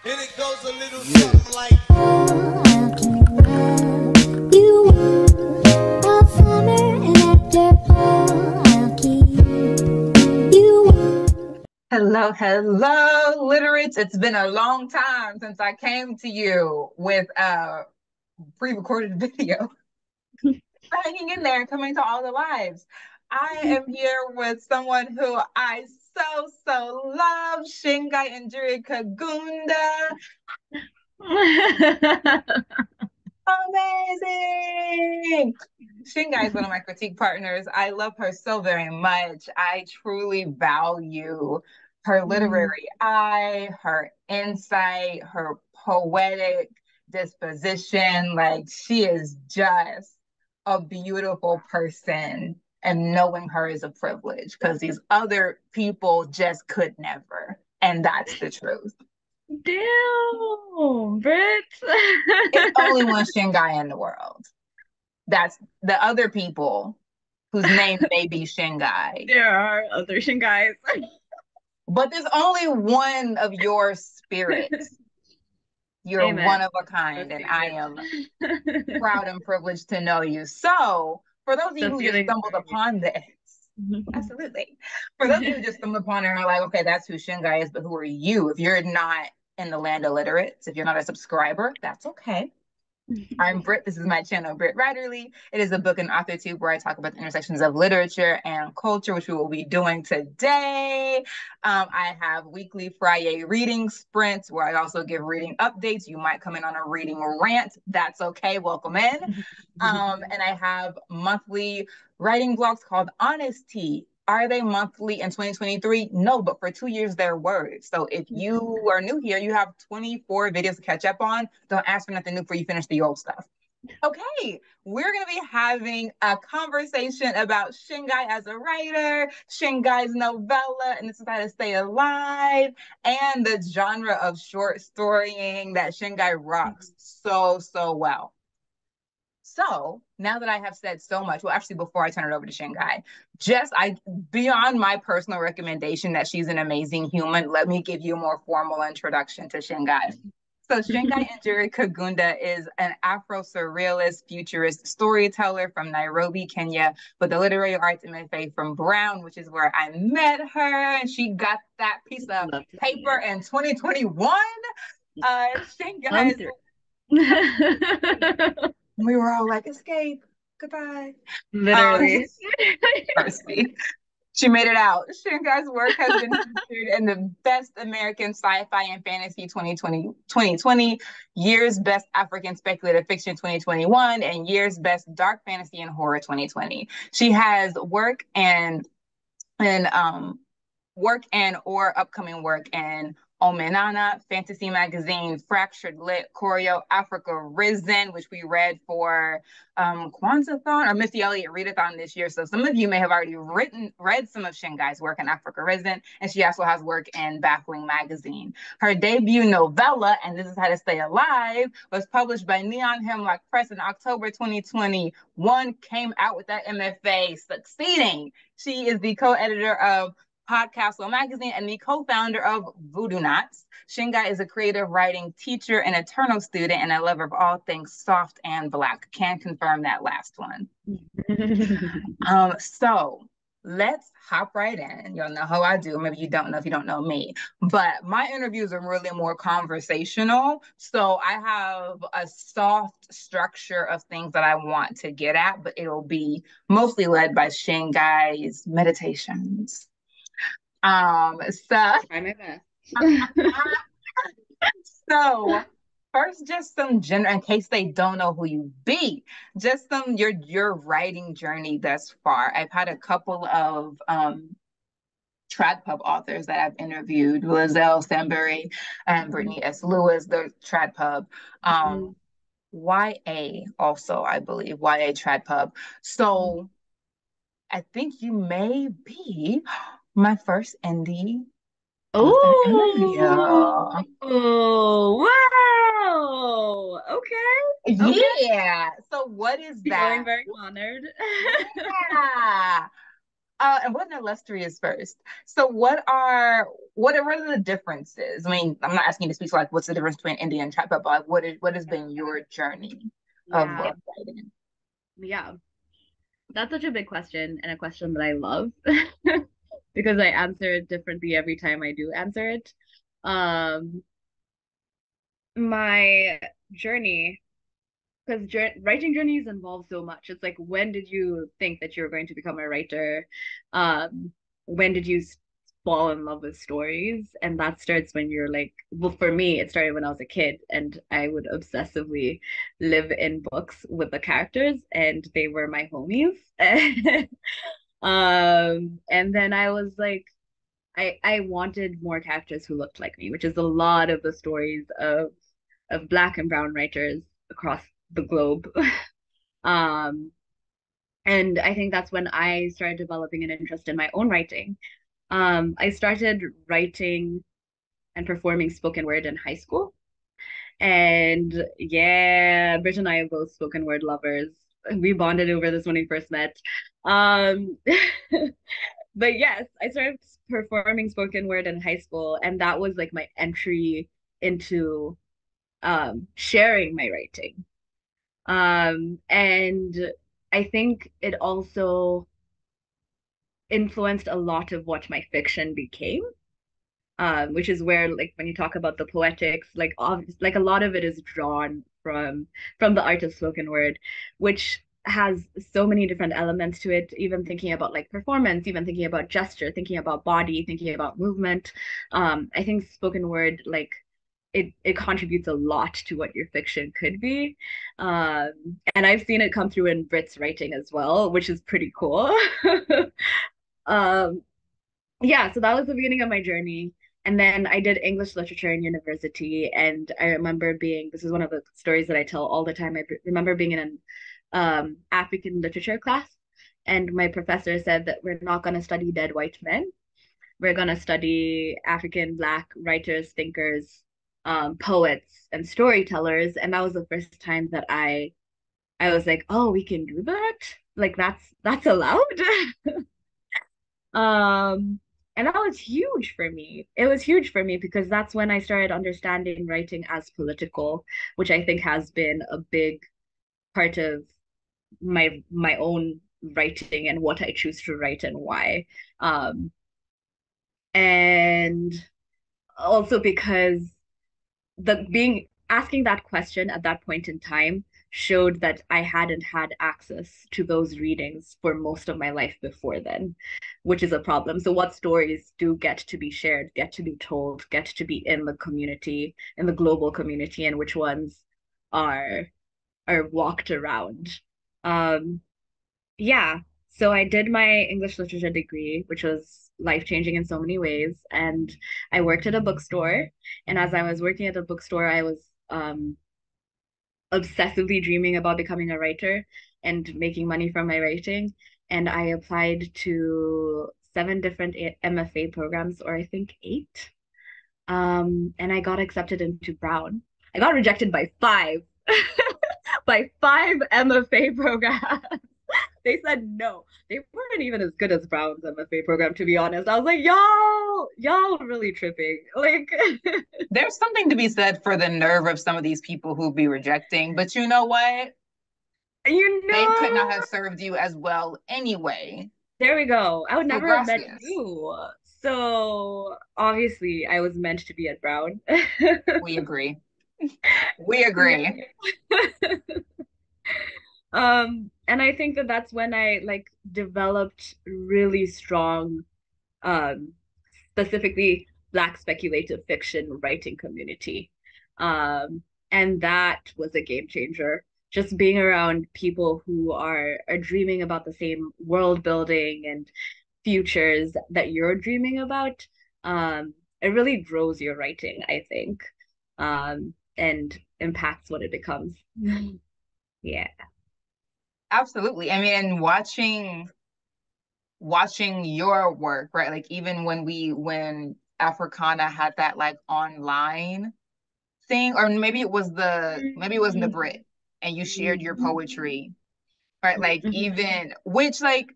And it goes a little something like Hello, literates. It's been a long time since I came to you with a pre-recorded video. Hanging in there, coming to all the lives. I am here with someone who I so love, Shingai Injuri Kagunda. Amazing. Shingai is one of my critique partners. I love her so very much. I truly value her literary eye, her insight, her poetic disposition. Like, she is just a beautiful person, and knowing her is a privilege because these other people just could never. And that's the truth. Damn, Brit. It's only one Shingai in the world. That's the other people whose name may be Shingai. There are other guys. But there's only one of your spirits. You're Amen. one of a kind, and I am proud and privileged to know you. So, for those of you who just stumbled upon this, absolutely. For those of you who just stumbled upon it and are like, okay, that's who Shingai is, but who are you? If you're not in the land of literates, if you're not a subscriber, that's okay. I'm Britt. This is my channel, Britt Riderly. It is a book and author tube where I talk about the intersections of literature and culture, which we will be doing today. I have weekly Friday reading sprints where I also give reading updates. You might come in on a reading rant. That's okay. Welcome in. And I have monthly writing blogs called Honesty. Are they monthly in 2023? No, but for 2 years, they're words. So if you are new here, you have 24 videos to catch up on. Don't ask for nothing new before you finish the old stuff. Okay, we're going to be having a conversation about Shingai as a writer, Shingai's novella, and This Is How to Stay Alive, and the genre of short storying that Shingai rocks so well. So now that I have said so much, well, actually, before I turn it over to Shingai, beyond my personal recommendation that she's an amazing human, let me give you a more formal introduction to Shingai. So Shingai Injuri Kagunda is an Afro-surrealist futurist storyteller from Nairobi, Kenya, with a literary arts MFA from Brown, which is where I met her. And she got that piece of paper in 2021. Shingai we were all like, escape, goodbye. Literally. She made it out. Shingai's work has been featured in the Best American Sci-Fi and Fantasy 2020, Year's Best African Speculative Fiction 2021, and Year's Best Dark Fantasy and Horror 2020. She has work and or upcoming work in Omenana, Fantasy Magazine, Fractured Lit, Choreo, Africa Risen, which we read for Kwanzaa-thon or Missy Elliott Readathon this year. So some of you may have already read some of Shingai's work in Africa Risen, and she also has work in Baffling Magazine. Her debut novella, And This Is How to Stay Alive, was published by Neon Hemlock Press in October 2021, came out with that MFA succeeding. She is the co-editor of Podcastle Magazine and the co-founder of Voodoo Knots. Shingai is a creative writing teacher, an eternal student, and a lover of all things soft and Black. Can confirm that last one. So let's hop right in. You'll know how I do. Maybe you don't know if you don't know me. But my interviews are really more conversational. So I have a soft structure of things that I want to get at, but it'll be mostly led by Shingai's meditations. So first, just some general, in case they don't know who you be, just some your writing journey thus far. I've had a couple of trad pub authors that I've interviewed, Lizelle Sambury and Brittany S. Lewis, the trad pub. YA also, I believe, YA trad pub. So I think you may be my first indie. Oh, wow. Okay. Yeah. So what is that? Feeling very honored. Yeah. And what an illustrious first. So what are the differences? I mean, I'm not asking you to speak to like what's the difference between indie and trap, but like what has been your journey of Yeah, writing? yeah. That's such a big question and a question that I love because I answer it differently every time I do answer it. Um, my journey, because writing journeys involve so much. It's like, when did you think that you were going to become a writer? Um, when did you fall in love with stories? And that starts when you're like, well, for me, it started when I was a kid, and I would obsessively live in books with the characters, and they were my homies. And then I was like, I wanted more characters who looked like me, which is a lot of the stories of Black and brown writers across the globe. Um, and I think that's when I started developing an interest in my own writing. I started writing and performing spoken word in high school. And yeah, Brit and I are both spoken word lovers. We bonded over this when we first met. Um, but yes, I started performing spoken word in high school, and that was like my entry into sharing my writing. And I think it also influenced a lot of what my fiction became. Which is where, like, when you talk about the poetics, like a lot of it is drawn from the art of spoken word, which has so many different elements to it, even thinking about like performance, even thinking about gesture, thinking about body, thinking about movement. I think spoken word, like, it contributes a lot to what your fiction could be. And I've seen it come through in Brit's writing as well, which is pretty cool. um, yeah, so that was the beginning of my journey. And then I did English literature in university. And I remember this is one of the stories that I tell all the time. I remember being in an African literature class. And my professor said that we're not going to study dead white men. We're going to study African Black writers, thinkers, poets, and storytellers. And that was the first time that I was like, oh, we can do that? Like, that's allowed? Um, and that was huge for me. It was huge for me because that's when I started understanding writing as political, which I think has been a big part of my own writing and what I choose to write and why. Um, and also because the being asking that question at that point in time showed that I hadn't had access to those readings for most of my life before then, which is a problem. So what stories do get to be shared, get to be told, get to be in the community, in the global community, and which ones are walked around? Um, yeah. So I did my English literature degree, which was life-changing in so many ways. And I worked at a bookstore. And as I was working at a bookstore, I was obsessively dreaming about becoming a writer and making money from my writing. And I applied to 7 different MFA programs, or I think 8. And I got accepted into Brown. I got rejected by 5, by 5 MFA programs. They said no. They weren't even as good as Brown's MFA program, to be honest. I was like, y'all really tripping. Like, There's something to be said for the nerve of some of these people who be rejecting, but you know what? They could not have served you as well anyway. There we go. I would So never have met gracias. you. So obviously I was meant to be at Brown. We agree. We agree. And I think that that's when I like developed really strong, um, specifically Black speculative fiction writing community. And that was a game changer. Just being around people who are dreaming about the same world building and futures that you're dreaming about. It really grows your writing, I think, and impacts what it becomes. Yeah. Absolutely. I mean, watching your work, right? Like even when Africana had that like online thing, or maybe it was the Brit, and you shared your poetry, right? Like even which like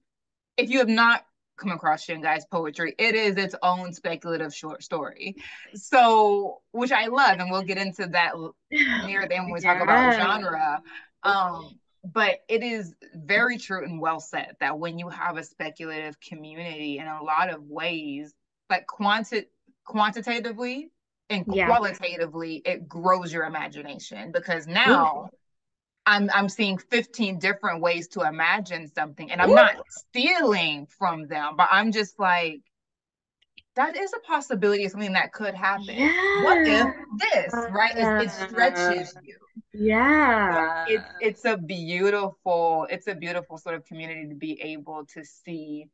if you have not come across Shingai's poetry, it is its own speculative short story. So, which I love, and we'll get into that near the end when we talk about genre. But it is very true and well said that when you have a speculative community, in a lot of ways, like quantitatively and qualitatively, it grows your imagination, because now I'm seeing 15 different ways to imagine something, and I'm not stealing from them, but I'm just like, that is a possibility of something that could happen. What if this, right? It stretches you. Yeah. So it's a beautiful sort of community to be able to see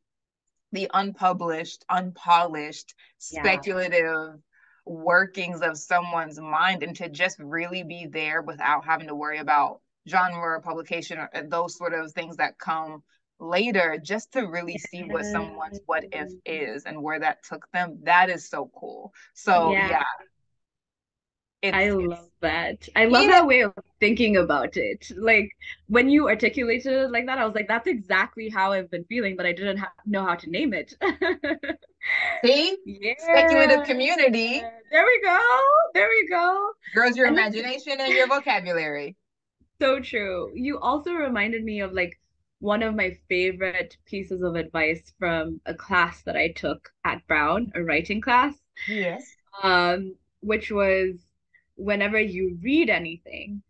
the unpublished, unpolished, speculative workings of someone's mind, and to just really be there without having to worry about genre, publication, or those sort of things that come later, just to really see what someone's what if is and where that took them. That is so cool. So I love that. I love that way of thinking about it. Like, when you articulated it like that, I was like, that's exactly how I've been feeling, but I didn't know how to name it. See? Speculative community. There we go. Grows your imagination and your vocabulary. So true. You also reminded me of like one of my favorite pieces of advice from a class that I took at Brown, a writing class. Yes. Which was, whenever you read anything,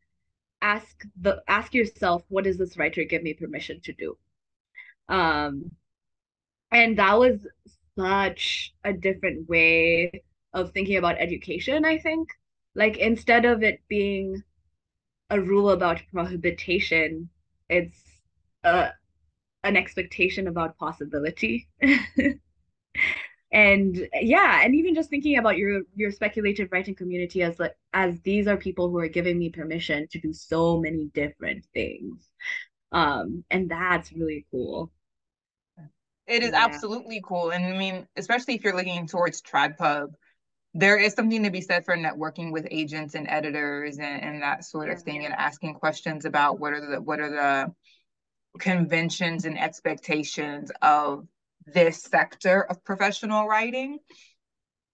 ask yourself, what does this writer give me permission to do? And that was such a different way of thinking about education, I think. Like, instead of it being a rule about prohibition, it's an expectation about possibility. And even just thinking about your speculative writing community as these are people who are giving me permission to do so many different things. And that's really cool. It is absolutely cool. And I mean, especially if you're looking towards TradPub, there is something to be said for networking with agents and editors and that sort of thing, and asking questions about what are the conventions and expectations of this sector of professional writing.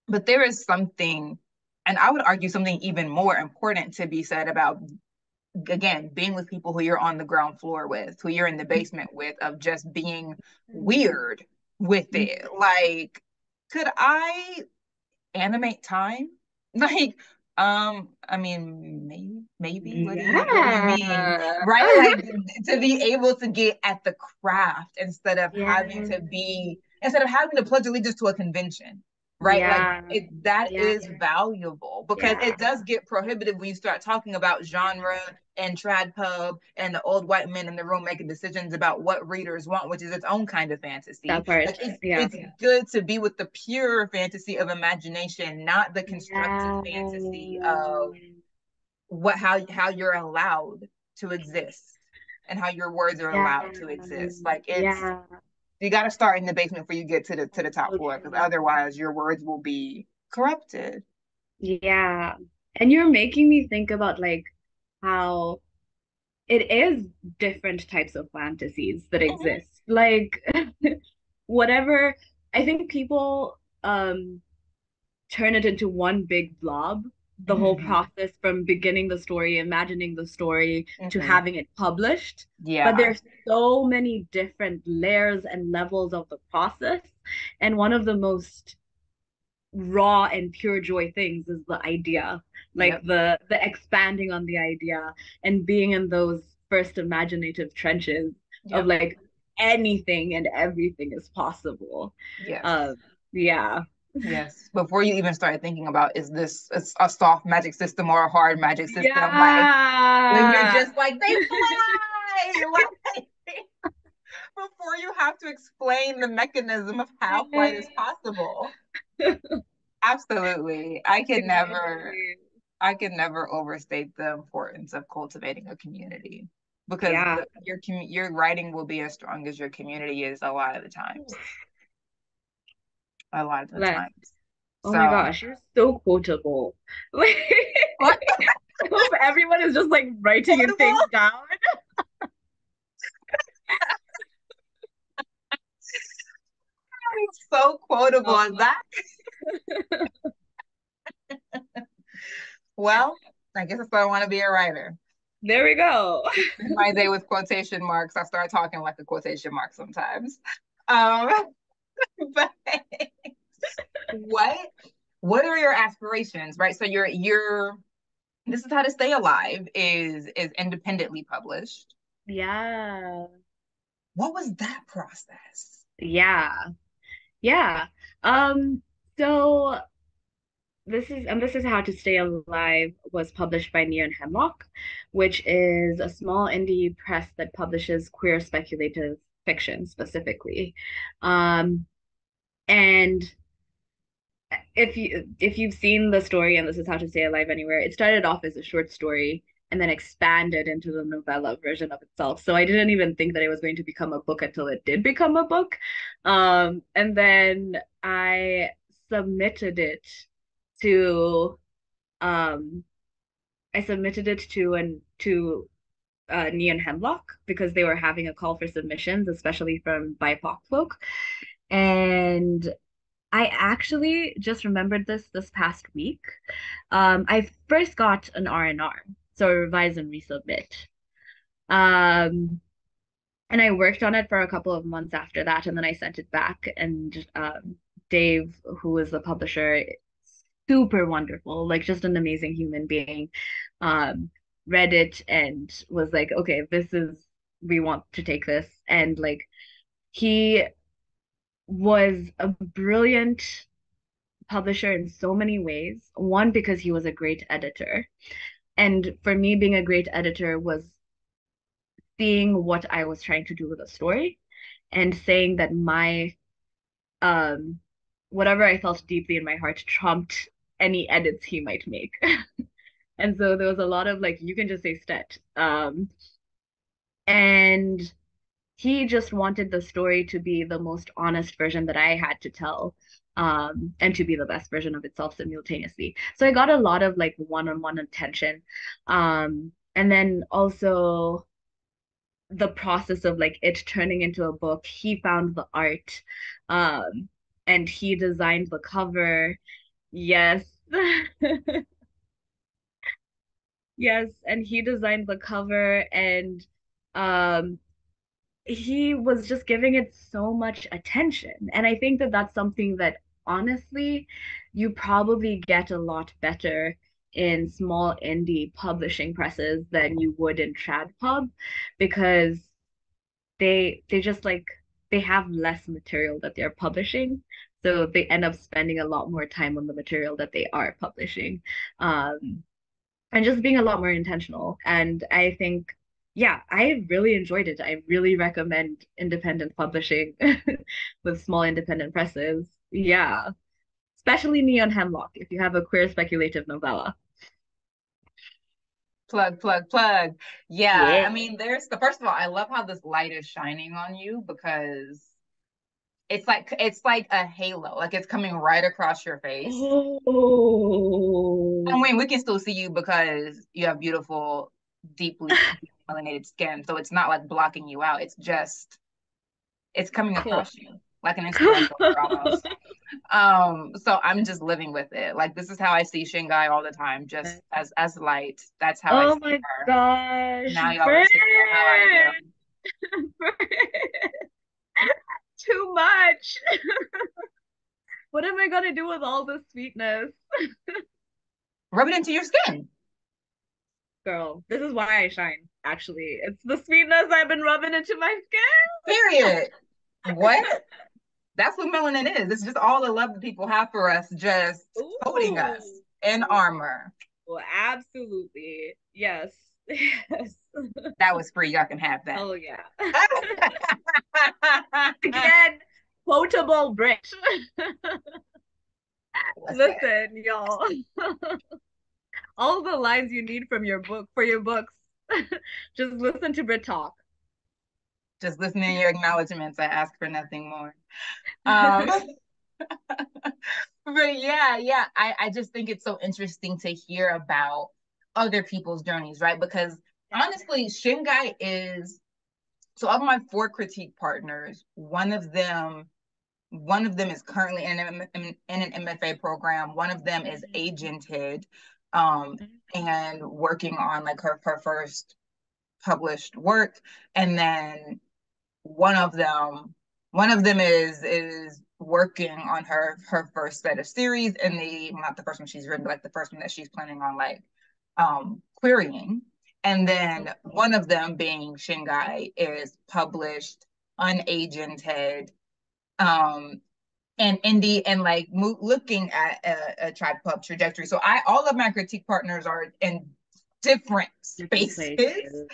But there is something, and I would argue something even more important to be said about, again, being with people who you're on the ground floor with, who you're in the basement with, of just being weird with it. Like, could I animate time? Like, I mean, maybe. What do you mean? Right? Like, to be able to get at the craft instead of having to pledge allegiance to a convention. Right? Like, that is valuable, because it does get prohibitive when you start talking about genre and TradPub and the old white men in the room making decisions about what readers want, which is its own kind of fantasy. That part. Like, it's good to be with the pure fantasy of imagination, not the constructed fantasy of how you're allowed to exist and how your words are allowed to exist. Like, you got to start in the basement before you get to the top floor, because otherwise your words will be corrupted. Yeah. And you're making me think about like how it is different types of fantasies that exist. Like, whatever, I think people turn it into one big blob, the whole process from beginning the story, imagining the story, to having it published. But there's so many different layers and levels of the process. And one of the most raw and pure joy things is the idea, like the expanding on the idea and being in those first imaginative trenches of like anything and everything is possible. Yes. Before you even start thinking about, is this a soft magic system or a hard magic system? Like, when you're just like, they fly! Like, before you have to explain the mechanism of how flight is possible. Absolutely. I could never overstate the importance of cultivating a community, because your writing will be as strong as your community is a lot of the times. A lot of the times. Oh my gosh, you're so quotable. Like, everyone is just like writing things down. So quotable as that. Well, I guess that's why I want to be a writer. There we go. My day with quotation marks. I start talking like a quotation mark sometimes. But what are your aspirations, right? So you're This Is How to Stay Alive is independently published. Yeah. What was that process? Yeah. Yeah. So This Is How to Stay Alive was published by Neon Hemlock, which is a small indie press that publishes queer speculative fiction specifically. And if you've seen the story and This Is How to Stay Alive Anywhere, it started off as a short story and then expanded into the novella version of itself. So I didn't even think that it was going to become a book until it did become a book. And then I submitted it to Neon Hemlock because they were having a call for submissions, especially from BIPOC folk. And I actually just remembered this past week. I first got an R&R, so revise and resubmit. And I worked on it for a couple of months after that, and then I sent it back. And Dave, who is the publisher, super wonderful, like just an amazing human being, read it and was like, okay, we want to take this. And like, he was a brilliant publisher in so many ways. One, because he was a great editor. And for me, being a great editor was seeing what I was trying to do with a story and saying that my whatever I felt deeply in my heart trumped any edits he might make. And so there was a lot of like, you can just say stet. And he just wanted the story to be the most honest version that I had to tell, and to be the best version of itself simultaneously. So I got a lot of like one-on-one attention. And then also the process of like it turning into a book, he found the art, and he designed the cover. Yes. Yes, and he designed the cover, and he was just giving it so much attention. And I think that that's something that honestly you probably get a lot better in small indie publishing presses than you would in trad pub, because they just like they have less material that they're publishing, so they end up spending a lot more time on the material that they are publishing, and just being a lot more intentional. And I think, yeah, I really enjoyed it. I really recommend independent publishing with small independent presses. Yeah, especially Neon Hemlock if you have a queer speculative novella. Plug, plug, plug. Yeah. I mean, first of all, I love how this light is shining on you, because it's like a halo, like it's coming right across your face. Oh. I mean, we can still see you because you have beautiful, deeply melanated skin, so it's not like blocking you out. It's coming across you like an Instagram filter almost. So I'm just living with it. Like, this is how I see Shingai all the time, just as light. That's how I see her. Oh my gosh. Now y'all are seeing how I am. Too much. What am I gonna do with all this sweetness? Rub it into your skin. Girl, this is why I shine, actually. It's the sweetness I've been rubbing into my skin. Period. What? That's what melanin is. It's just all the love that people have for us, just coating us in armor. Well, absolutely. Yes. Yes. That was free. Y'all can have that. Oh, yeah. Again, quotable Brit. Listen, y'all. All the lines you need from your book for your books. Just listen to Brit talk. Just listening to your acknowledgments. I ask for nothing more. But yeah. I just think it's so interesting to hear about other people's journeys, right? Because honestly, Shingai so of my 4 critique partners, one of them one of them is currently in an MFA program. One of them is agented and working on like her first published work. And then one of them is working on her first set of series, and not the first one she's written, but like the first one that she's planning on like querying. And then one of them, being Shingai, is published unagented and indie, and like looking at a Tribe Pub trajectory. So all of my critique partners are in different spaces.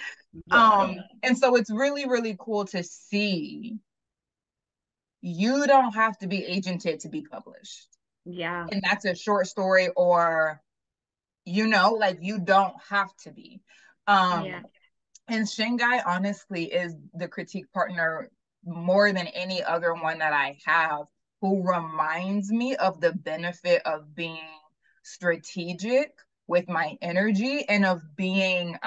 And so it's really, really cool to see you don't have to be agented to be published. Yeah. And that's a short story, or, you know, like you don't have to be. And Shingai honestly is the critique partner more than any other one that I have, who reminds me of the benefit of being strategic with my energy and of being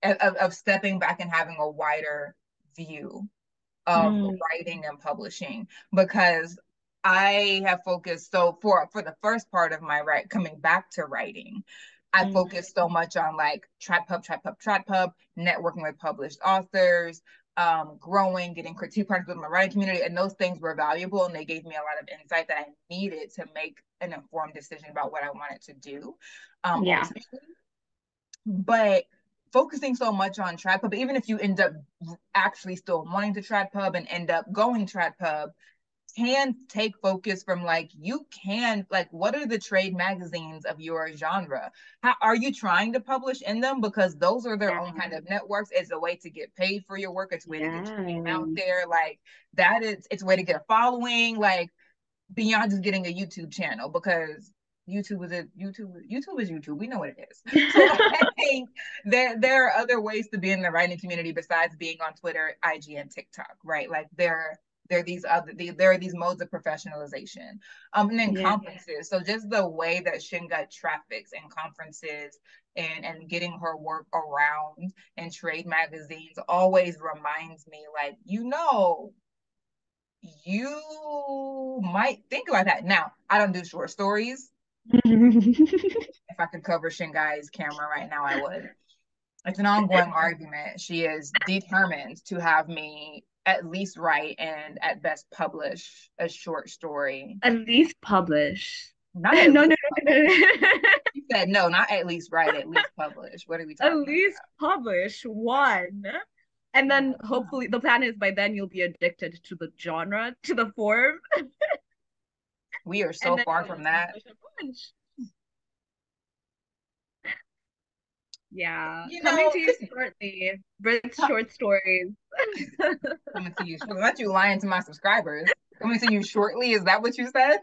of stepping back and having a wider view of writing and publishing, because I have focused, so for the first part of my coming back to writing, I focused so much on like Tribe Pub, networking with published authors, growing, getting critique partners with my writing community, and those things were valuable, and they gave me a lot of insight that I needed to make an informed decision about what I wanted to do. But focusing so much on Tribe Pub, even if you end up actually still wanting to Tribe Pub and end up going Tribe Pub, can take focus from like, you can, like, what are the trade magazines of your genre? How are you trying to publish in them? Because those are their own kind of networks. It's a way to get paid for your work. It's a way to get your name out there. Like that is, it's a way to get a following, like beyond just getting a YouTube channel, because YouTube is YouTube. We know what it is. So I think there are other ways to be in the writing community besides being on Twitter, IG, and TikTok, right? Like there are these modes of professionalization. And then conferences. So just the way that Shingai traffics in conferences and getting her work around in trade magazines always reminds me, like, you know, you might think about that. Now, I don't do short stories. If I could cover Shingai's camera right now, I would. It's an ongoing argument. She is determined to have me at least write and at best publish a short story. At least publish. Not at no. You said no, not at least write, at least publish. What are we talking about? At least publish one. And then hopefully the plan is by then you'll be addicted to the genre, to the form. We are so far from that. Yeah, you know, coming to you shortly. Brit's short stories. Coming to you shortly. Not you lying to my subscribers. Coming to you shortly. Is that what you said?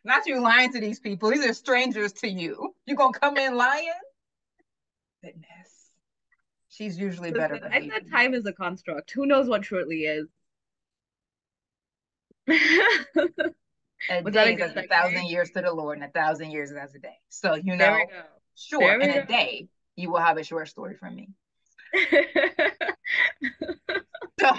Not you lying to these people. These are strangers to you. You gonna come in lying? Goodness. She's usually better. I said time is a construct. Who knows what shortly is? A day is 1,000 years to the Lord, and 1,000 years is as a day. So, you know, sure, in a day, you will have a short story from me. But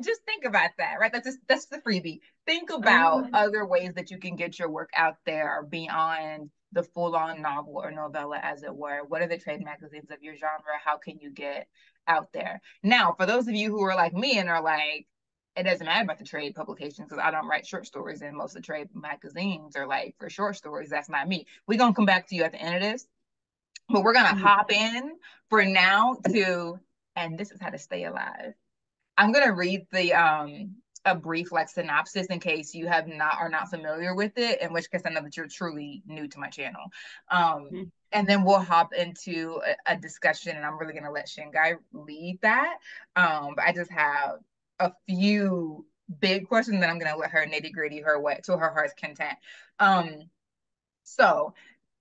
just think about that, right? That's the freebie. Think about other ways that you can get your work out there beyond the full-on novel or novella, as it were. What are the trade magazines of your genre? How can you get out there? Now, for those of you who are like me and are like, it doesn't matter about the trade publications because I don't write short stories, and most of the trade magazines are like for short stories. That's not me. We're going to come back to you at the end of this, but we're going to hop in for now to, and this is how to stay alive. I'm going to read a brief like synopsis in case you are not familiar with it, in which case I know that you're truly new to my channel. And then we'll hop into a discussion, and I'm really going to let Shingai lead that. But I just have a few big questions that I'm going to let her nitty gritty her way to her heart's content. So,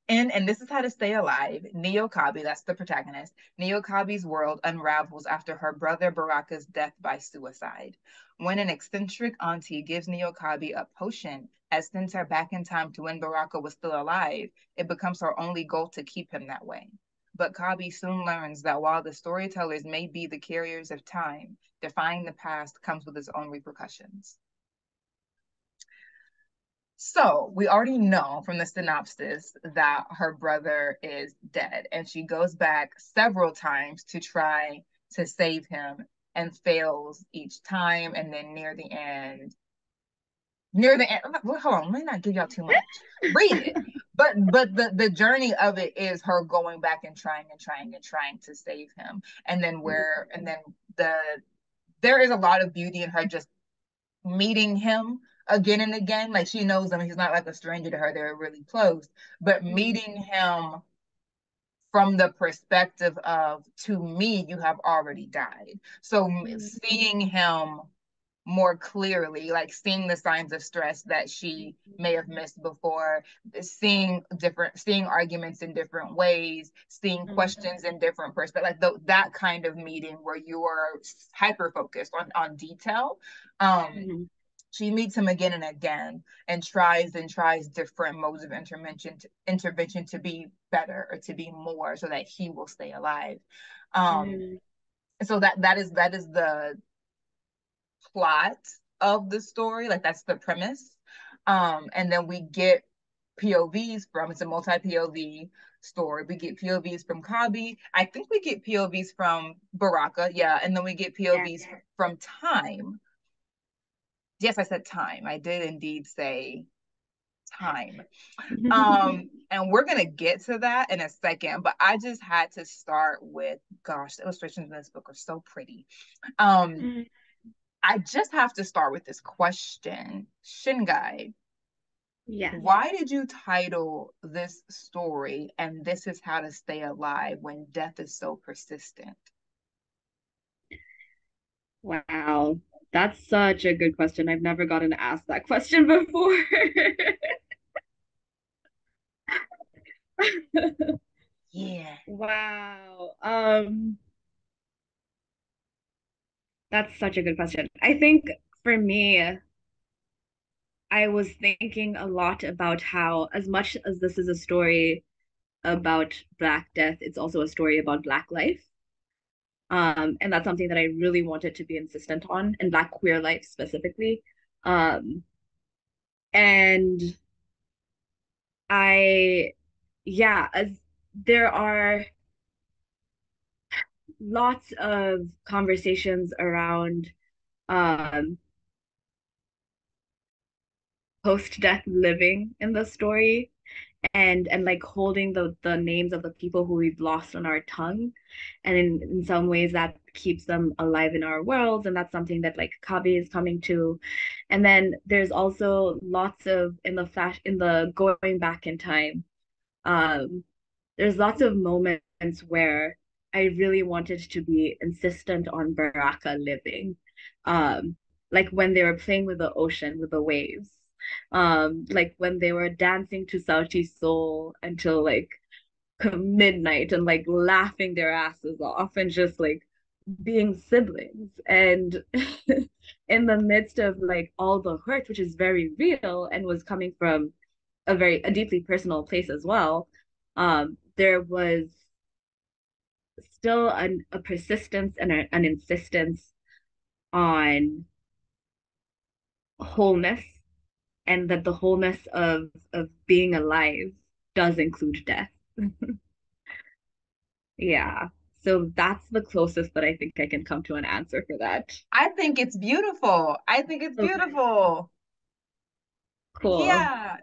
and this is how to stay alive. Neokabi, that's the protagonist. Neokabi's world unravels after her brother Baraka's death by suicide. When an eccentric auntie gives Neokabi a potion that sends her back in time to when Baraka was still alive, it becomes her only goal to keep him that way. but Kabi soon learns that while the storytellers may be the carriers of time, defying the past comes with its own repercussions. So we already know from the synopsis that her brother is dead, and she goes back several times to try to save him and fails each time. And then near the end, well, hold on, let me not give y'all too much. Read it. But the journey of it is her going back and trying to save him. And then there is a lot of beauty in her just meeting him again and again. Like, she knows him, he's not like a stranger to her, they're really close, but meeting him from the perspective of, to me, you have already died. So seeing him more clearly, like seeing the signs of stress that she may have missed before, seeing arguments in different ways, seeing questions in different perspectives, like that kind of meeting where you are hyper focused on detail. She meets him again and again and tries different modes of intervention to be better or to be more, so that he will stay alive. So that is the plot of the story. Like, that's the premise. And then we get POVs from, it's a multi-POV story. We get POVs from Kabi. I think we get POVs from Baraka, yeah, and then we get POVs from Time. Yes, I said Time. I did indeed say Time. And we're gonna get to that in a second, but I just had to start with, gosh, the illustrations in this book are so pretty. I just have to start with this question. Shingai, why did you title this story "And This Is How to Stay Alive" when death is so persistent? Wow, that's such a good question. I've never gotten asked that question before. Yeah. Wow. That's such a good question. I think for me, I was thinking a lot about how, as much as this is a story about Black death, it's also a story about Black life. And that's something that I really wanted to be insistent on, and Black queer life specifically. And as there are lots of conversations around post-death living in the story, and like holding the names of the people who we've lost on our tongue, and in some ways that keeps them alive in our worlds, and that's something that like Kabi is coming to. And then there's also lots of, in the going back in time, there's lots of moments where I really wanted to be insistent on Baraka living, like when they were playing with the ocean, with the waves, like when they were dancing to Sauti Soul until like midnight and like laughing their asses off and just like being siblings. And in the midst of like all the hurt, which is very real and was coming from a deeply personal place as well, there was still a persistence and an insistence on wholeness, and that the wholeness of being alive does include death. Yeah. So that's the closest that I think I can come to an answer for that. I think it's beautiful. Beautiful. Cool. Yeah.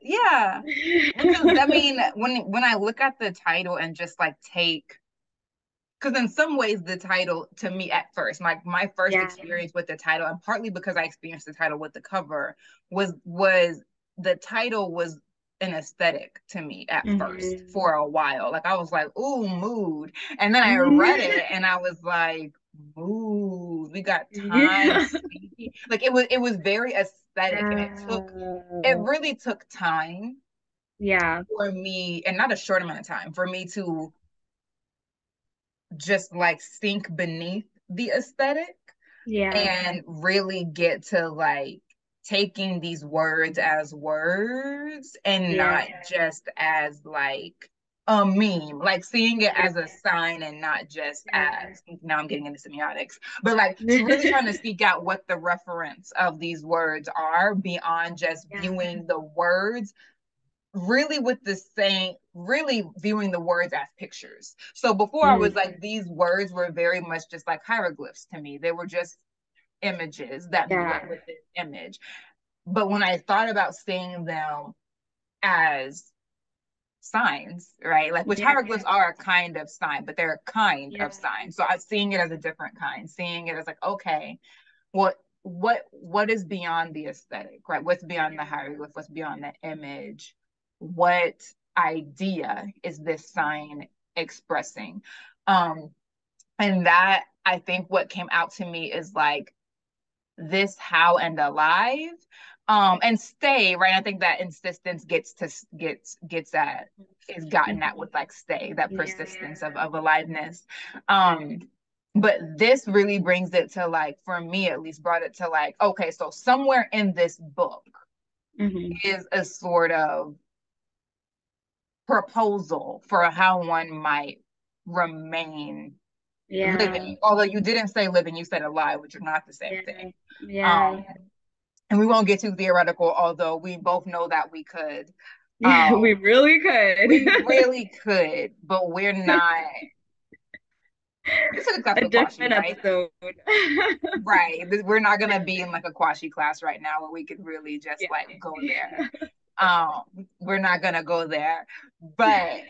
Because I mean, when I look at the title and just like because in some ways the title, to me at first, my first experience with the title, and partly because I experienced the title with the cover, was the title was an aesthetic to me at first for a while. Like, I was like, ooh, mood. And then I read it and I was like, mood. We got time. Like, it was very aesthetic, and it really took time. Yeah. For me, and not a short amount of time, for me to just like sink beneath the aesthetic and really get to like taking these words as words and not just as like a meme, like seeing it as a sign and not just as, now I'm getting into semiotics, but like really trying to seek out what the reference of these words are beyond just viewing the words really with the same, really viewing the words as pictures. So before I was like, these words were very much just like hieroglyphs to me. They were just images that went with this image. But when I thought about seeing them as signs, right? Like, which hieroglyphs are a kind of sign, but they're a kind of sign. So I'm seeing it as a different kind, seeing it as like, okay, what is beyond the aesthetic, right? What's beyond the hieroglyph? What's beyond the image? What idea is this sign expressing? And that, I think what came out to me is like this, how, and alive. And stay, right? I think that insistence gets at, is gotten at with like stay, that persistence of aliveness. But this really brings it to like, for me at least, brought it to like, okay, so somewhere in this book is a sort of proposal for how one might remain living. Although you didn't say living, you said alive, which are not the same thing. And we won't get too theoretical, although we both know that we could. We really could. We really could, but we're not. This is a different episode. Right. We're not going to be in like a Kwashi class right now where we could really just like go there. We're not going to go there. But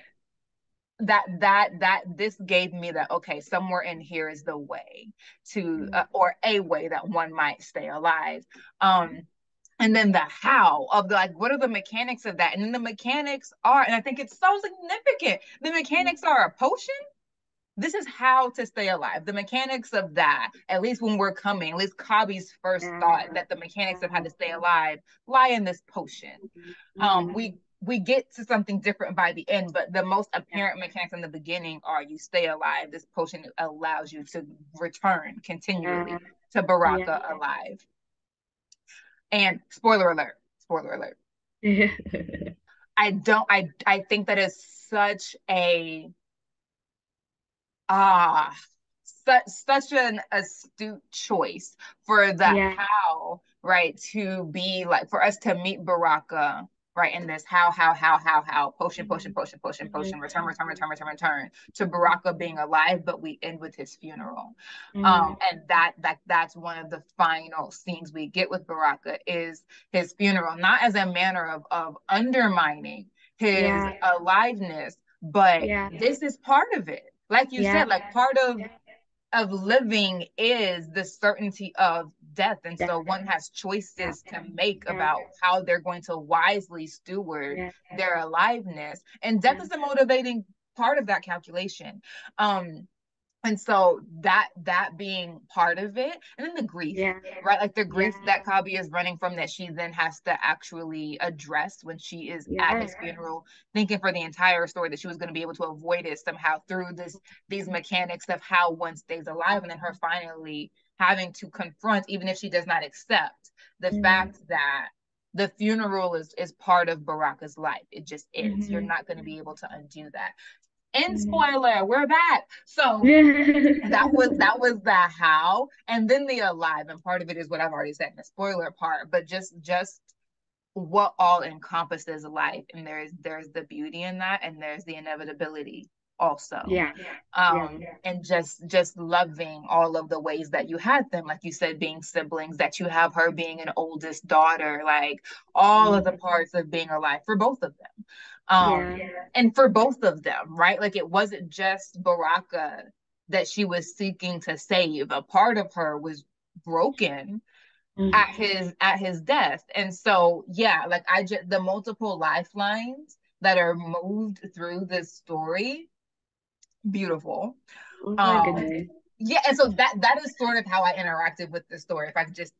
this gave me that, okay, somewhere in here is the way to or a way that one might stay alive. And then the how of the, like, what are the mechanics of that? And then the mechanics are, and I think it's so significant, the mechanics are a potion. This is how to stay alive. The mechanics of that, at least when we're coming, at least Kabi's first thought that the mechanics of how to stay alive lie in this potion. We get to something different by the end, but the most apparent mechanics in the beginning are you stay alive. This potion allows you to return continually to Baraka alive. And spoiler alert. I think that is such a such an astute choice for the how, right? To be like, for us to meet Baraka, right, in this how, potion, return to Baraka being alive, but we end with his funeral. And that's one of the final scenes we get with Baraka, is his funeral, not as a manner of undermining his aliveness, but this is part of it. Like you said, like part of living is the certainty of death. And so one has choices to make about how they're going to wisely steward their aliveness. And death is a motivating part of that calculation. And so that being part of it, and then the grief, right? Like the grief that Kabi is running from, that she then has to actually address when she is at his funeral, thinking for the entire story that she was going to be able to avoid it somehow through these mechanics of how one stays alive, and then her finally having to confront, even if she does not accept, the fact that the funeral is part of Baraka's life. It just is. You're not going to be able to undo that. And spoiler, we're back. So that was the how, and then the alive, and part of it is what I've already said in the spoiler part, but just what all encompasses life, and there's the beauty in that, and there's the inevitability also. And just loving all of the ways that you had them, like you said, being siblings, that you have her being an oldest daughter, like all of the parts of being alive for both of them. And for both of them, right? Like it wasn't just Baraka that she was seeking to save. A part of her was broken at his death. And so, like the multiple lifelines that are moved through this story, beautiful. Oh my goodness. Yeah, and so that is sort of how I interacted with the story. If I could just,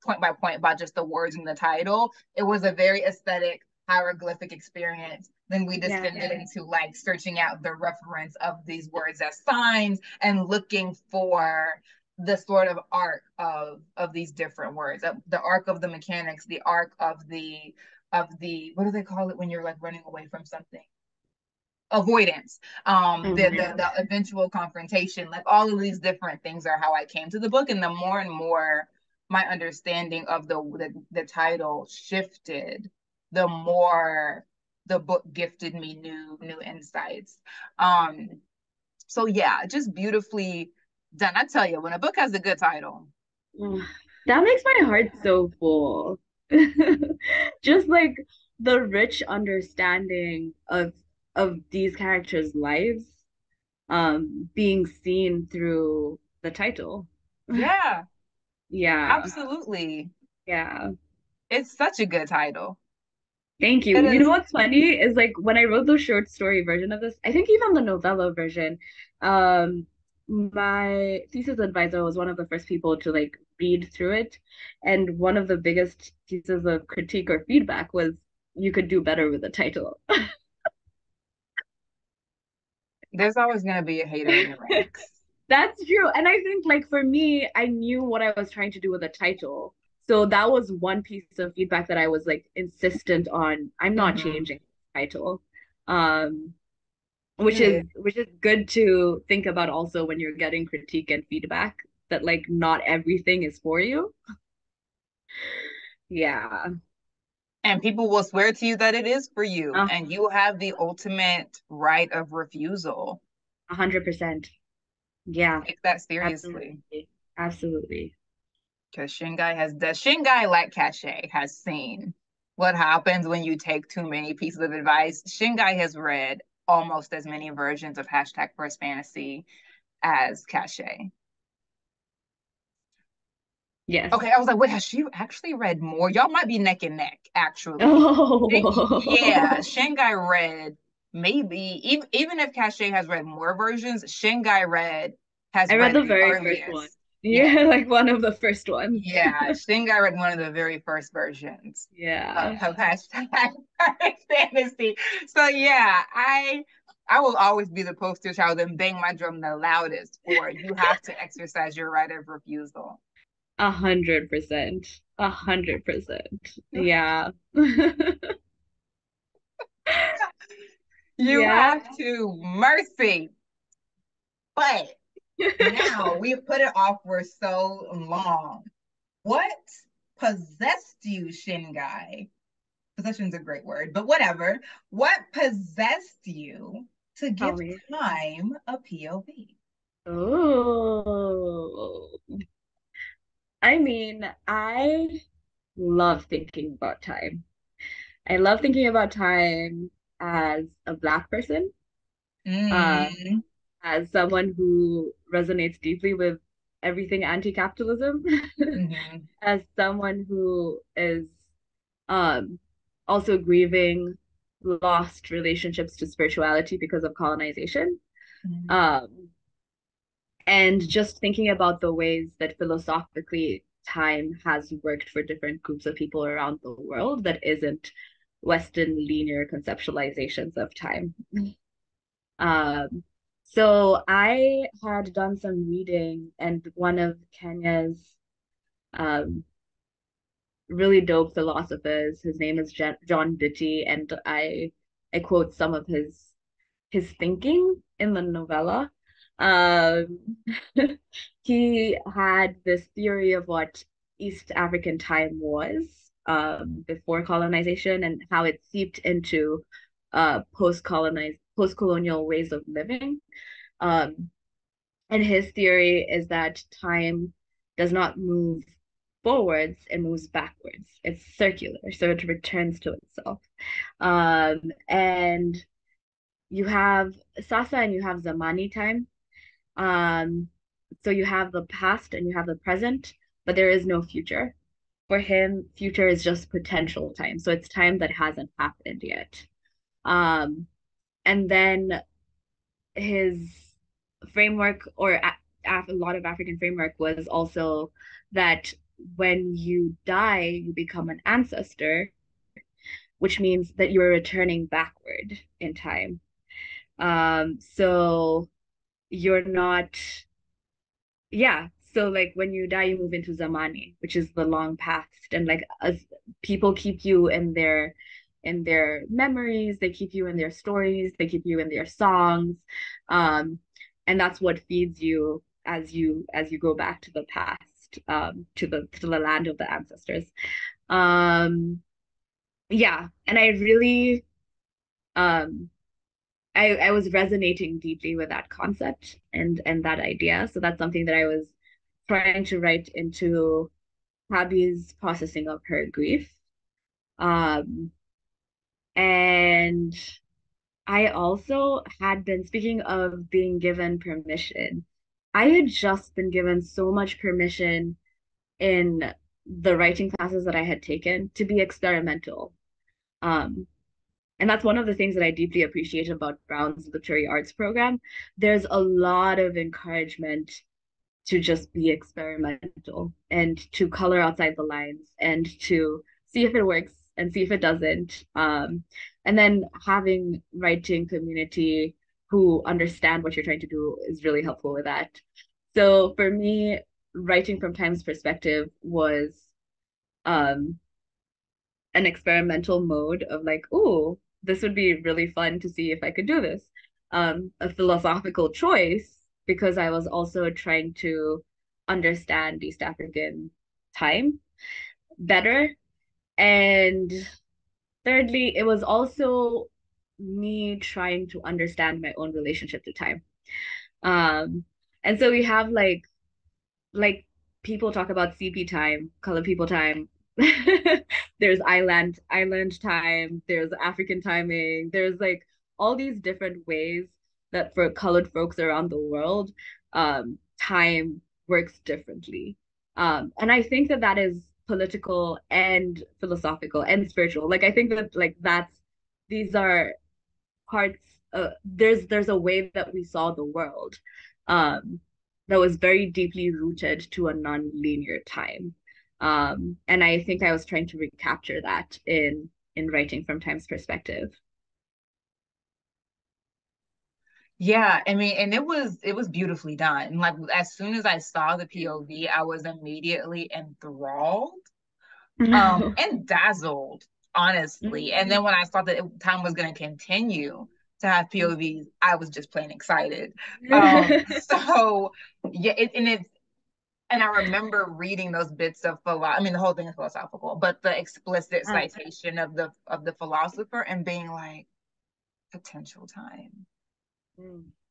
point by point about just the words in the title, it was a very aesthetic, hieroglyphic experience. Then we descended into like searching out the reference of these words as signs and looking for the sort of arc of these different words, the arc of the mechanics, the arc of the what do they call it when you're like running away from something? avoidance, the eventual confrontation, like all of these different things are how I came to the book. And the more and more my understanding of the title shifted, the more the book gifted me new insights. So yeah, just beautifully done. I tell you, when a book has a good title, that makes my heart so full. Just like the rich understanding of these characters' lives being seen through the title. Yeah. Yeah. Absolutely. Yeah. It's such a good title. Thank you. You know what's funny is like when I wrote the short story version of this, I think even the novella version, my thesis advisor was one of the first people to like read through it. And one of the biggest pieces of critique or feedback was you could do better with the title. There's always going to be a hater in the ranks. That's true. And I think like for me, I knew what I was trying to do with the title. So that was one piece of feedback that I was like insistent on. I'm not changing the title. Which is good to think about also when you're getting critique and feedback, that like not everything is for you. Yeah. And people will swear to you that it is for you, and you have the ultimate right of refusal. 100%. Yeah. Take that seriously. Absolutely. Because Shingai, like Cache, has seen what happens when you take too many pieces of advice. Shingai has read almost as many versions of #FirstFantasy as Cache. Yes. Okay, I was like, wait, has she actually read more? Y'all might be neck and neck, actually. Oh. Yeah, Shingai read maybe even if Cache has read more versions, Shingai I read the very first one. Yeah, like one of the first ones. Yeah, Shingai read one of the very first versions. Yeah. Of #fantasy. So yeah, I will always be the poster child and bang my drum the loudest for you have to exercise your right of refusal. 100%. 100%. Yeah. You have to, mercy. But now we've put it off for so long. What possessed you, Shingai? Possession's a great word, but whatever. What possessed you to give time a POV? Oh. I mean, I love thinking about time. I love thinking about time as a Black person, as someone who resonates deeply with everything anti-capitalism, as someone who is also grieving lost relationships to spirituality because of colonization. And just thinking about the ways that philosophically time has worked for different groups of people around the world that isn't Western linear conceptualizations of time. So I had done some reading, and one of Kenya's really dope philosophers, his name is John Bitty, and I quote some of his thinking in the novella. He had this theory of what East African time was before colonization and how it seeped into post-colonial ways of living. And his theory is that time does not move forwards, it moves backwards. It's circular, so it returns to itself. And you have Sasa and you have Zamani time. So you have the past and you have the present, but there is no future. For him, future is just potential time. So it's time that hasn't happened yet. And then his framework, or a lot of African framework, was also that when you die, you become an ancestor, which means that you're returning backward in time. So you're not, so like when you die, you move into Zamani, which is the long past, and like as people keep you in their in their memories, they keep you in their stories, they keep you in their songs. And that's what feeds you as you go back to the past, to the land of the ancestors. Yeah, and I really um I was resonating deeply with that concept and that idea. So that's something that I was trying to write into Habi's processing of her grief. Um, and I also had been, speaking of being given permission, I had just been given so much permission in the writing classes that I had taken to be experimental. Um, and that's one of the things that I deeply appreciate about Brown's literary arts program. There's a lot of encouragement to just be experimental and to color outside the lines and to see if it works and see if it doesn't. And then having writing community who understand what you're trying to do is really helpful with that. So for me, writing from Time's perspective was um, an experimental mode of like, oh, this would be really fun to see if I could do this. A philosophical choice because I was also trying to understand East African time better. And thirdly, it was also me trying to understand my own relationship to time. Um, and so we have like people talk about CP time, color people time. There's island time, there's African timing, there's like all these different ways that for colored folks around the world, time works differently. And I think that that is political and philosophical and spiritual. Like I think that like that's these are parts there's a way that we saw the world that was very deeply rooted to a non-linear time. And I think I was trying to recapture that in writing from Time's perspective. Yeah, I mean, and it was beautifully done. Like as soon as I saw the POV, I was immediately enthralled, and dazzled, honestly. And then when I saw that time was going to continue to have POVs, I was just plain excited. So yeah, and I remember reading those bits of philosophy. I mean, the whole thing is philosophical, but the explicit citation of the philosopher and being like, potential time.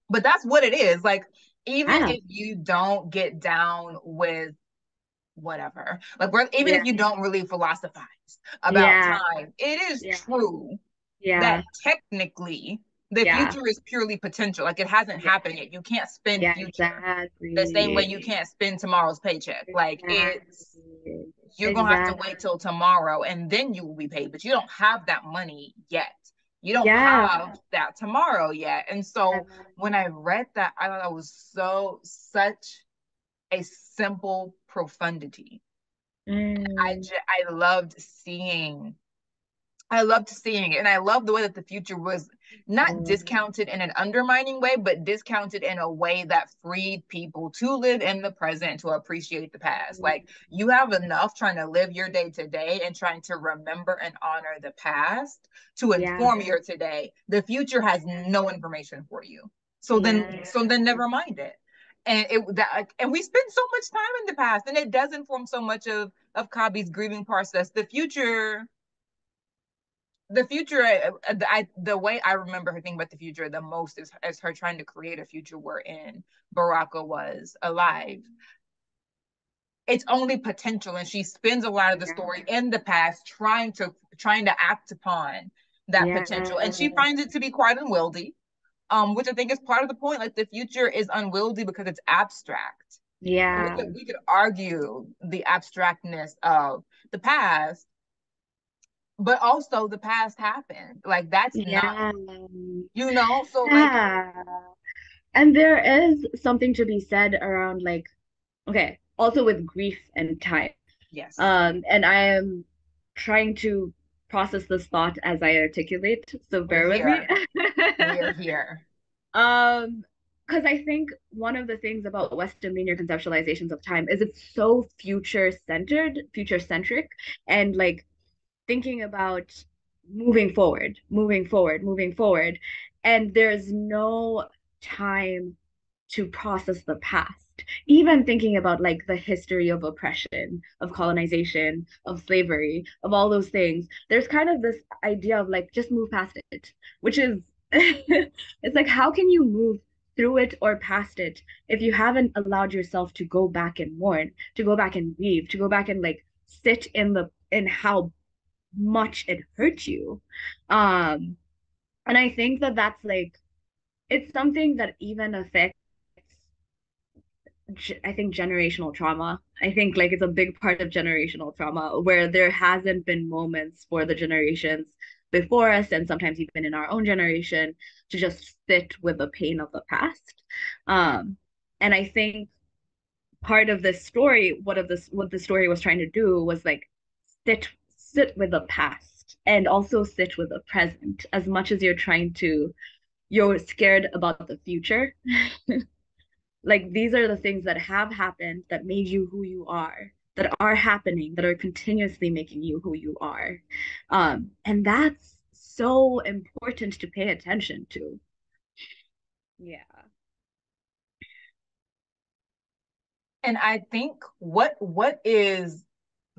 But that's what it is. Like, even if you don't get down with whatever, like even if you don't really philosophize about time, it is true that technically the future is purely potential. Like it hasn't happened yet. You can't spend future the same way you can't spend tomorrow's paycheck. Like it's you're gonna have to wait till tomorrow and then you will be paid, but you don't have that money yet. You don't have that tomorrow yet. And so when I read that, I thought it was such a simple profundity. I loved seeing it. And I love the way that the future was not discounted in an undermining way, but discounted in a way that freed people to live in the present, to appreciate the past. Like you have enough trying to live your day to day and trying to remember and honor the past to inform your today. The future has no information for you. So then never mind it. And and we spend so much time in the past, and it does inform so much of Kabi's grieving process. The future, the way I remember her thinking about the future the most is as her trying to create a future wherein Baraka was alive. It's only potential, and she spends a lot of the story in the past trying to act upon that potential, and she finds it to be quite unwieldy, which I think is part of the point. Like the future is unwieldy because it's abstract. Yeah, we could argue the abstractness of the past, but also the past happened. Like that's not, so like, and there is something to be said around like, okay, also with grief and time. Yes. And I am trying to process this thought as I articulate, so bear with me. We're here. Because I think one of the things about Western linear conceptualizations of time is it's so future-centric, and like thinking about moving forward, moving forward, moving forward. And there's no time to process the past. Even thinking about like the history of oppression, of colonization, of slavery, of all those things, there's kind of this idea of like just move past it, which is it's like how can you move through it or past it if you haven't allowed yourself to go back and mourn, to go back and weave, to go back and like sit in how much it hurt you. Um, and I think that that's like it's something that even affects I think generational trauma. I think like it's a big part of generational trauma where there hasn't been moments for the generations before us and sometimes even in our own generation to just sit with the pain of the past. And I think part of this story, what the story was trying to do was like sit with the past and also sit with the present as much as you're scared about the future. Like these are the things that have happened that made you who you are, that are happening, that are continuously making you who you are. And that's so important to pay attention to. Yeah. And I think what is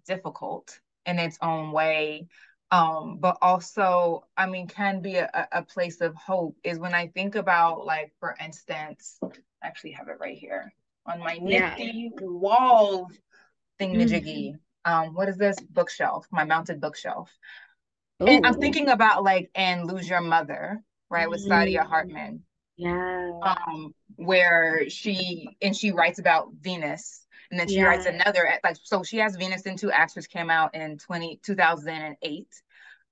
difficult in its own way, but also, I mean, can be a place of hope is when I think about, like, for instance, I actually have it right here on my nifty wall thingamajiggy. What is this? Bookshelf, my mounted bookshelf. Ooh. And I'm thinking about like and Lose Your Mother, right, with Saidiya Hartman. Yeah. Where she writes about Venus, and then she writes another, like, so she has Venus in two acts, which came out in 2008.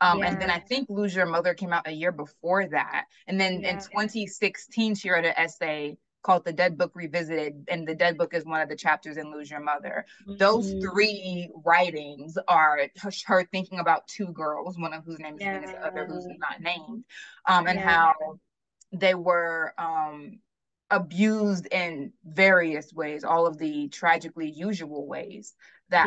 And then I think Lose Your Mother came out a year before that. And then in 2016, she wrote an essay called The Dead Book Revisited, and The Dead Book is one of the chapters in Lose Your Mother. Those three writings are her thinking about two girls, one of whose name is Venus, the other who's not named, and how they were abused in various ways, all of the tragically usual ways that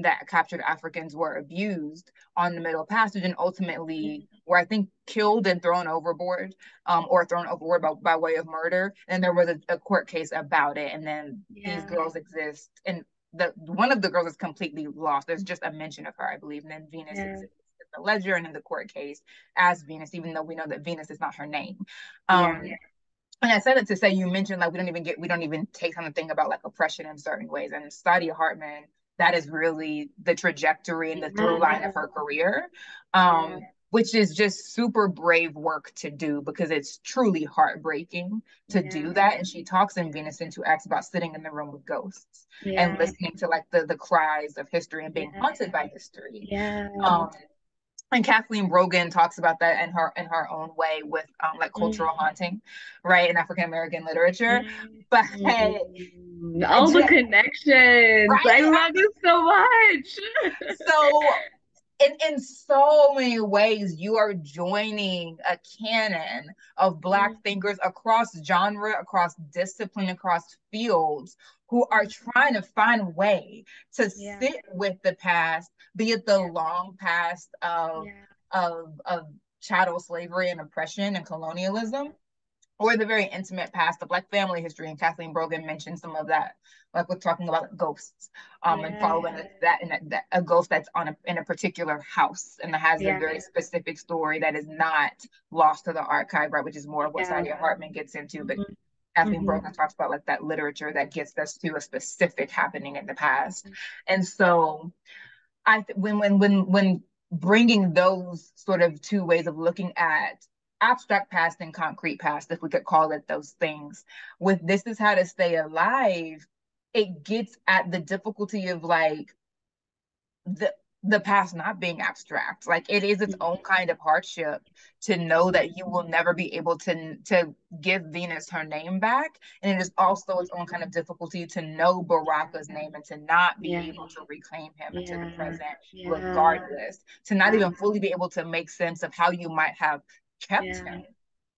that captured Africans were abused on the Middle Passage, and ultimately were, I think, killed and thrown overboard, or thrown overboard by way of murder. And there was a court case about it, and then these girls exist, and one of the girls is completely lost. There's just a mention of her, I believe, and then Venus exists in the ledger and in the court case as Venus, even though we know that Venus is not her name. And I said it to say, you mentioned like we don't even take time to think about like oppression in certain ways. And Saidiya Hartman, that is really the trajectory and the through line of her career, which is just super brave work to do, because it's truly heartbreaking to do that. And she talks in Venus in Two Acts about sitting in the room with ghosts and listening to like the cries of history and being haunted by history. And Kathleen Brogan talks about that in her own way with like cultural haunting, right, in African American literature. But all the connections, right? I love you so much. So in so many ways, you are joining a canon of Black thinkers across genre, across discipline, across fields, who are trying to find a way to sit with the past, be it the long past of chattel slavery and oppression and colonialism, or the very intimate past of Black family history. And Kathleen Brogan mentioned some of that, like we're talking about ghosts, and following that, and that a ghost that's in a particular house and that has a very specific story that is not lost to the archive, right, which is more of what Saidiya Hartman gets into. But Kathleen Brogan talks about like that literature that gets us to a specific happening in the past. And so when bringing those sort of two ways of looking at abstract past and concrete past, if we could call it those things, with This Is How to Stay Alive, it gets at the difficulty of like the past not being abstract. Like it is its own kind of hardship to know that you will never be able to give Venus her name back. And it is also its own kind of difficulty to know Baraka's name and to not be able to reclaim him into the present regardless, to not even fully be able to make sense of how you might have kept him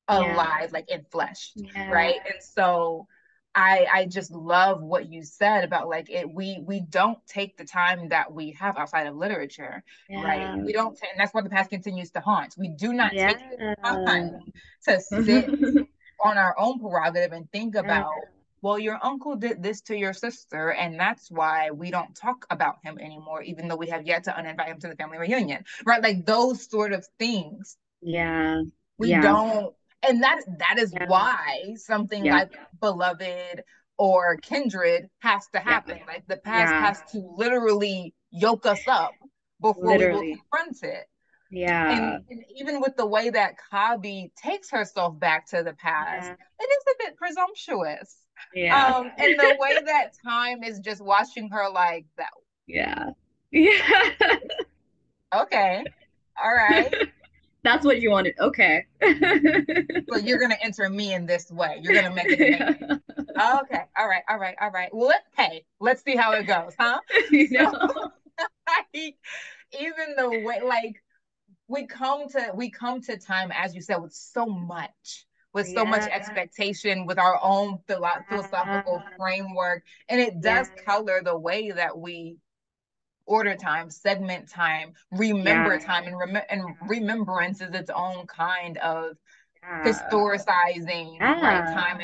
alive, like in flesh, right? And so I just love what you said about like we don't take the time that we have outside of literature, right? We don't, and that's why the past continues to haunt. We do not take the time to sit on our own prerogative and think about, well, your uncle did this to your sister, and that's why we don't talk about him anymore, even though we have yet to uninvite him to the family reunion, right? Like those sort of things. We don't, and that is why something like Beloved or Kindred has to happen. Like the past has to literally yoke us up before we will confront it. And even with the way that Kabi takes herself back to the past, it is a bit presumptuous. And the way that Time is just watching her like that. Okay. All right. That's what you wanted. Okay. So you're gonna enter me in this way. You're gonna make it. Okay. All right. Well, let's see how it goes, huh? So, like, even the way, like, we come to Time, as you said, with so much expectation, with our own philosophical framework, and it does color the way that we order time, segment time, remember time, and remembrance is its own kind of historicizing time.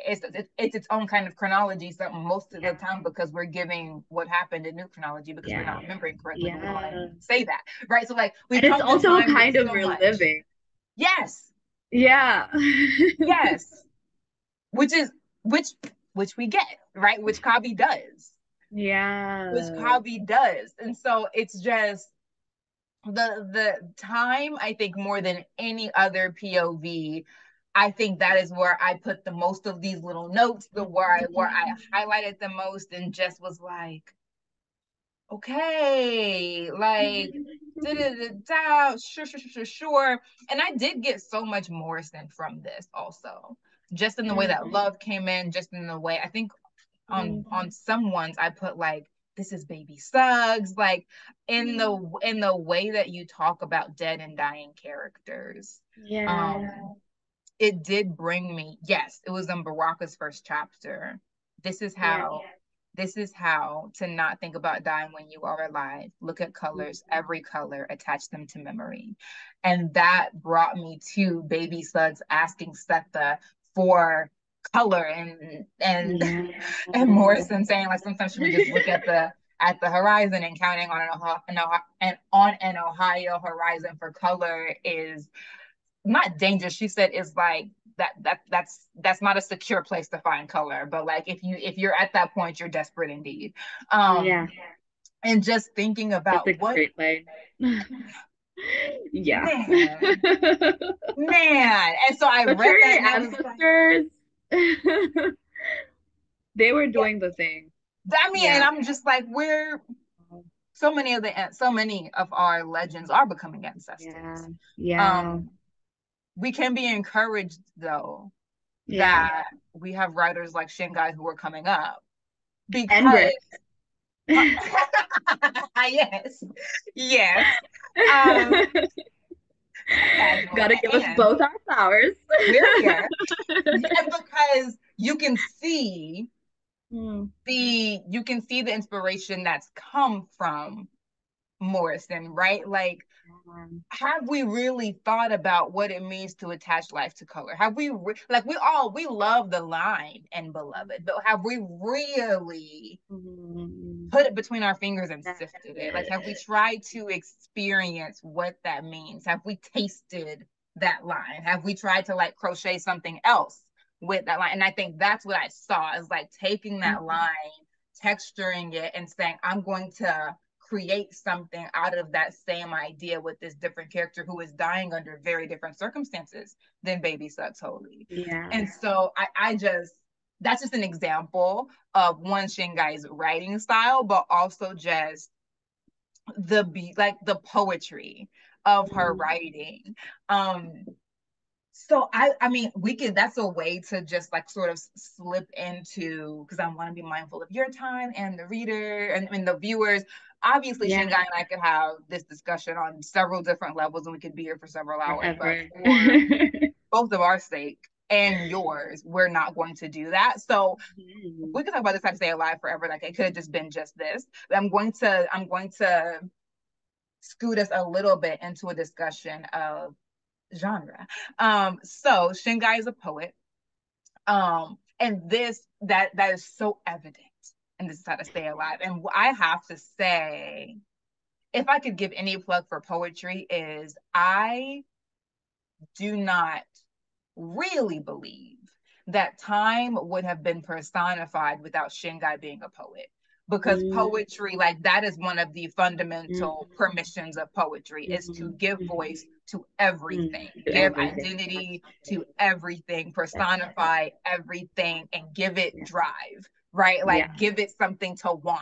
It's its own kind of chronology, something most of the time, because we're giving what happened in new chronology because we're not remembering correctly. We want to say that, right? So like it's also a kind of reliving. Yes. Yes. Which we get, right? Which Kabi does. Which Kabi does. And so it's just the Time, I think, more than any other POV, I think that is where I put the most of these little notes, where I highlighted the most and just was like, okay, like sure. And I did get so much Morrison from this also, just in the way that love came in, just in the way, I think on some ones I put like, this is Baby Suggs, like in the way that you talk about dead and dying characters. It did bring me, yes, it was in Baraka's first chapter. This is how to not think about dying when you are alive. Look at colors, every color, attach them to memory. And that brought me to Baby Suggs asking Setha for color, and Morrison saying like, sometimes she would just look at the horizon, and counting on an Ohio horizon for color is not dangerous. She said is like that's not a secure place to find color, but like if you're at that point, you're desperate indeed. And just thinking about what great way. Man. And so I read that, and ancestors, they were doing the thing. I mean, and I'm just like, so many of our legends are becoming ancestors. We can be encouraged, though, that we have writers like Shingai who are coming up, because yes. Gotta give us both our flowers. We're here. Because you can see the inspiration that's come from Morrison, right? Like, have we really thought about what it means to attach life to color? Have we we love the line in Beloved, but have we really put it between our fingers and sifted it? Like, have we tried to experience what that means? Have we tasted that line? Have we tried to like crochet something else with that line? And I think that's what I saw, is like taking that line, texturing it, and saying, I'm going to create something out of that same idea with this different character who is dying under very different circumstances than Baby Suggs Holy. And so I just, that's just an example of one, Shingai's writing style, but also just the poetry of her writing. So I mean, that's a way to just like sort of slip into, because I want to be mindful of your time and the reader and the viewers. Obviously, Shingai and I could have this discussion on several different levels, and we could be here for several hours. But for both of our sake, and yours, we're not going to do that. So we can talk about this time Stay Alive forever. Like it could have just been just this. But I'm going to scoot us a little bit into a discussion of genre. So Shingai is a poet. And that is so evident. And this is how to stay alive. And I have to say, if I could give any plug for poetry, is I do not really believe that time would have been personified without Shingai being a poet. Because poetry, like that is one of the fundamental permissions of poetry, is to give voice to everything, give identity to everything, personify everything, and give it drive, right? Like give it something to want.